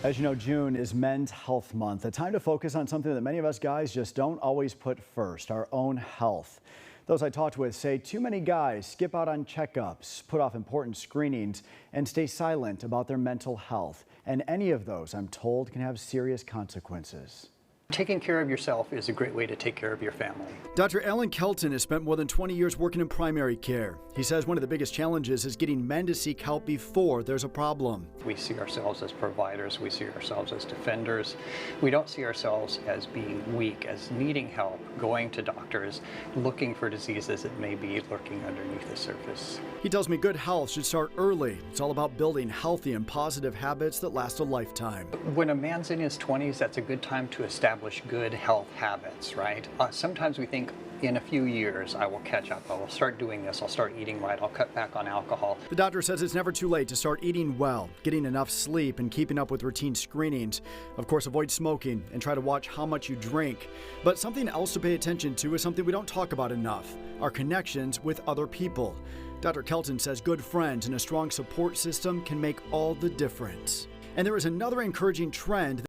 As you know, June is Men's Health Month, a time to focus on something that many of us guys just don't always put first, our own health. Those I talked with say too many guys skip out on checkups, put off important screenings, and stay silent about their mental health. And any of those, I'm told, can have serious consequences. Taking care of yourself is a great way to take care of your family. Dr. Alan Kelton has spent more than 20 years working in primary care. He says one of the biggest challenges is getting men to seek help before there's a problem. We see ourselves as providers, we see ourselves as defenders. We don't see ourselves as being weak, as needing help, going to doctors, looking for diseases that may be lurking underneath the surface. He tells me good health should start early. It's all about building healthy and positive habits that last a lifetime. When a man's in his 20s, that's a good time to establish good health habits, right? Sometimes we think in a few years I will catch up, I will start doing this, I'll start eating right, I'll cut back on alcohol. The doctor says it's never too late to start eating well, getting enough sleep, and keeping up with routine screenings. Of course, avoid smoking and try to watch how much you drink. But something else to pay attention to is something we don't talk about enough, our connections with other people. Dr. Kelton says good friends and a strong support system can make all the difference. And there is another encouraging trend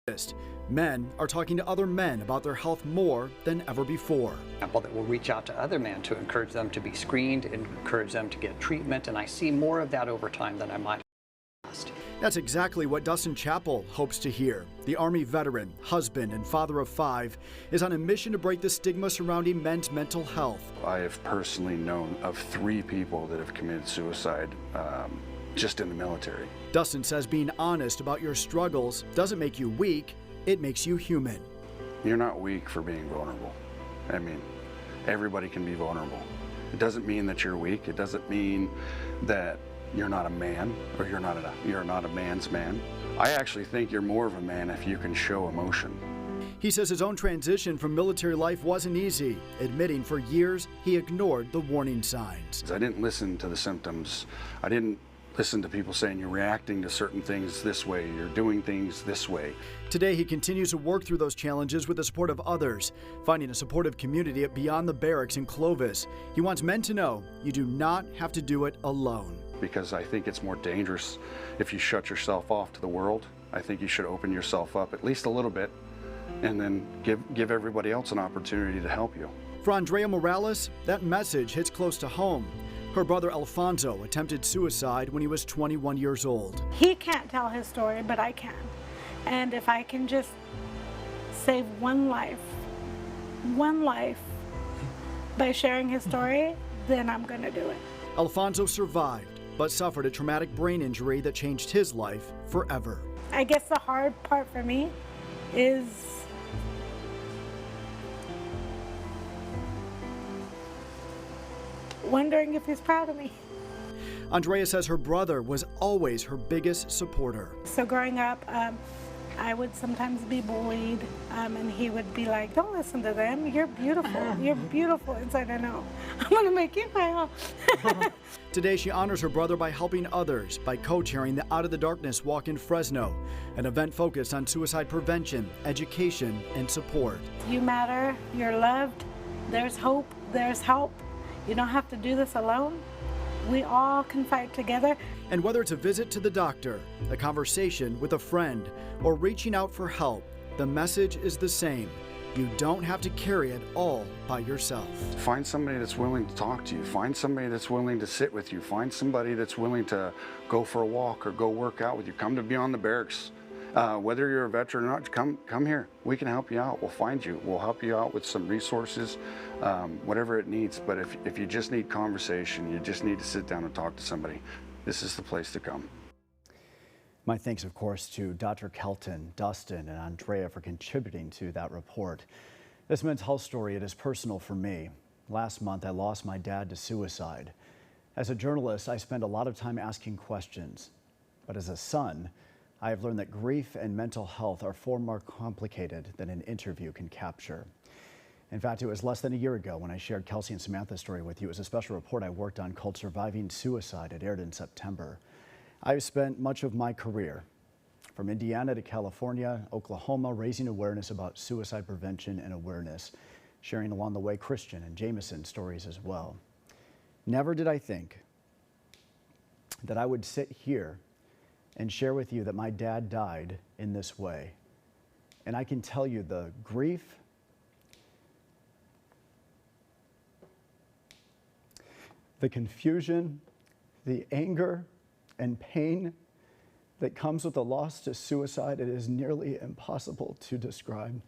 that men are talking to other men about their health more than ever before. People that will reach out to other men to encourage them to be screened and encourage them to get treatment, and I see more of that over time than I might have asked. That's exactly what Dustin Chappell hopes to hear. The Army veteran, husband, and father of 5 is on a mission to break the stigma surrounding men's mental health. I have personally known of 3 people that have committed suicide just in the military. Dustin says being honest about your struggles doesn't make you weak, it makes you human. You're not weak for being vulnerable. I mean, everybody can be vulnerable. It doesn't mean that you're weak. It doesn't mean that you're not a man or you're not a man's man. I actually think you're more of a man if you can show emotion. He says his own transition from military life wasn't easy, admitting for years he ignored the warning signs. I didn't listen to the symptoms. I didn't listen to people saying you're reacting to certain things this way, you're doing things this way. Today, he continues to work through those challenges with the support of others, finding a supportive community at Beyond the Barracks in Clovis. He wants men to know you do not have to do it alone. Because I think it's more dangerous if you shut yourself off to the world. I think you should open yourself up at least a little bit and then give everybody else an opportunity to help you. For Andrea Morales, that message hits close to home. Her brother Alfonso attempted suicide when he was 21 years old. He can't tell his story, but I can. And if I can just save one life by sharing his story, then I'm gonna do it. Alfonso survived, but suffered a traumatic brain injury that changed his life forever. I guess the hard part for me is wondering if he's proud of me. Andrea says her brother was always her biggest supporter. So growing up, I would sometimes be bullied, and he would be like, don't listen to them, you're beautiful, you're beautiful. Inside I know, I'm gonna make you cry. Today she honors her brother by helping others, by co-chairing the Out of the Darkness Walk in Fresno, an event focused on suicide prevention, education, and support. You matter, you're loved, there's hope, there's help. You don't have to do this alone. We all can fight together. And whether it's a visit to the doctor, a conversation with a friend, or reaching out for help, the message is the same. You don't have to carry it all by yourself. Find somebody that's willing to talk to you. Find somebody that's willing to sit with you. Find somebody that's willing to go for a walk or go work out with you. Come to Beyond the Barracks. Whether you're a veteran or not, come here. We can help you out. We'll find you. We'll help you out with some resources, whatever it needs. But if you just need conversation, you just need to sit down and talk to somebody, this is the place to come. My thanks, of course, to Dr. Kelton, Dustin, and Andrea for contributing to that report. This men's health story, it is personal for me. Last month, I lost my dad to suicide. As a journalist, I spend a lot of time asking questions. But as a son, I have learned that grief and mental health are far more complicated than an interview can capture. In fact, it was less than a year ago when I shared Kelsey and Samantha's story with you. It was a special report I worked on called Surviving Suicide. It aired in September. I've spent much of my career, from Indiana to California, Oklahoma, raising awareness about suicide prevention and awareness, sharing along the way Christian and Jameson stories as well. Never did I think that I would sit here and share with you that my dad died in this way. And I can tell you the grief, the confusion, the anger and pain that comes with the loss to suicide, it is nearly impossible to describe.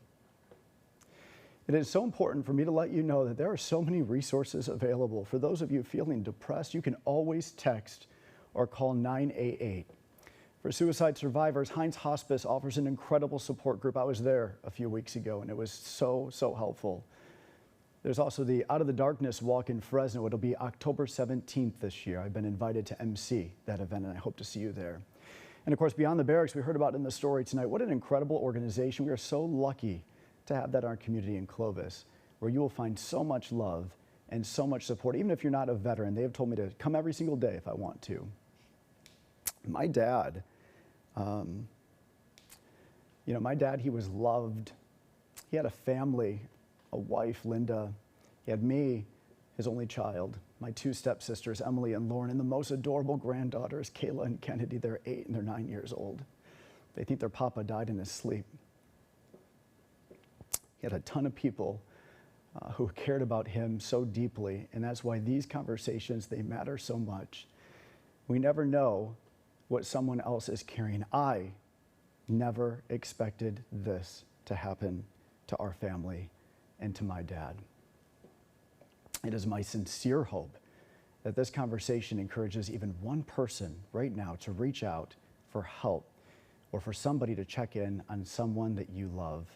It is so important for me to let you know that there are so many resources available. For those of you feeling depressed, you can always text or call 988. For suicide survivors, Heinz Hospice offers an incredible support group. I was there a few weeks ago, and it was so helpful. There's also the Out of the Darkness walk in Fresno. It'll be October 17th this year. I've been invited to MC that event, and I hope to see you there. And of course, Beyond the Barracks, we heard about in the story tonight. What an incredible organization. We are so lucky to have that in our community in Clovis, where you will find so much love and so much support. Even if you're not a veteran, they have told me to come every single day if I want to. My dad, my dad, he was loved. He had a family, a wife, Linda. He had me, his only child, my two stepsisters, Emily and Lauren, and the most adorable granddaughters, Kayla and Kennedy. They're 8 and they're 9 years old. They think their papa died in his sleep. He had a ton of people who cared about him so deeply, and that's why these conversations, they matter so much. We never know what someone else is carrying. I never expected this to happen to our family and to my dad. It is my sincere hope that this conversation encourages even one person right now to reach out for help or for somebody to check in on someone that you love.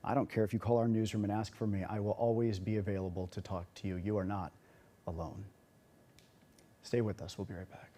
I don't care if you call our newsroom and ask for me. I will always be available to talk to you. You are not alone. Stay with us. We'll be right back.